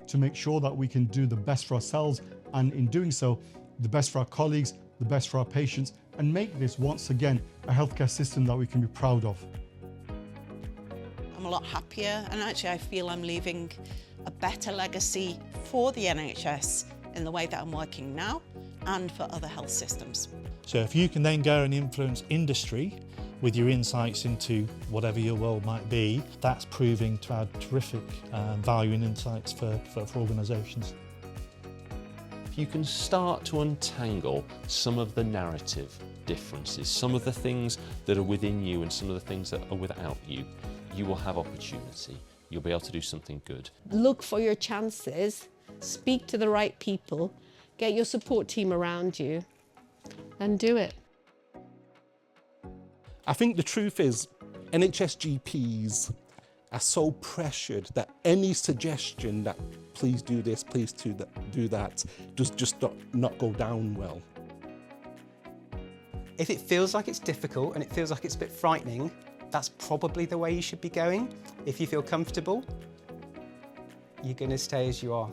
to make sure that we can do the best for ourselves, and in doing so, the best for our colleagues, the best for our patients, and make this once again a healthcare system that we can be proud of. I'm a lot happier, and actually I feel I'm leaving a better legacy for the NHS in the way that I'm working now and for other health systems. So if you can then go and influence industry with your insights into whatever your role might be, that's proving to add terrific value and insights for organisations. If you can start to untangle some of the narrative differences, some of the things that are within you and some of the things that are without you, you will have opportunity. You'll be able to do something good. Look for your chances, speak to the right people, get your support team around you, and do it. I think the truth is, NHS GPs are so pressured that any suggestion that please do this, please do that, does just not go down well. If it feels like it's difficult and it feels like it's a bit frightening, that's probably the way you should be going. If you feel comfortable, you're going to stay as you are.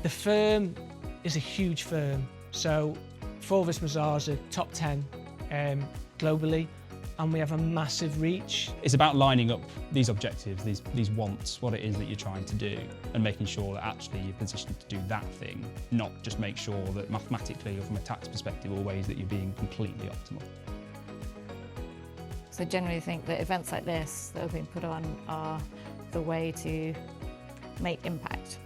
The firm is a huge firm, so Forvis Mazars are top 10 globally, and we have a massive reach. It's about lining up these objectives, these wants, what it is that you're trying to do, and making sure that actually you're positioned to do that thing, not just make sure that mathematically or from a tax perspective always that you're being completely optimal. So I generally think that events like this that have been put on are the way to make impact.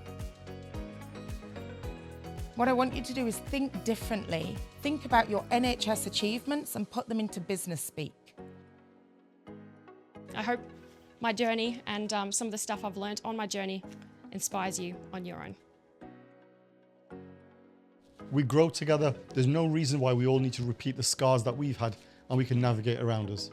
What I want you to do is think differently. Think about your NHS achievements and put them into business speak. I hope my journey and some of the stuff I've learned on my journey inspires you on your own. We grow together. There's no reason why we all need to repeat the scars that we've had, and we can navigate around us.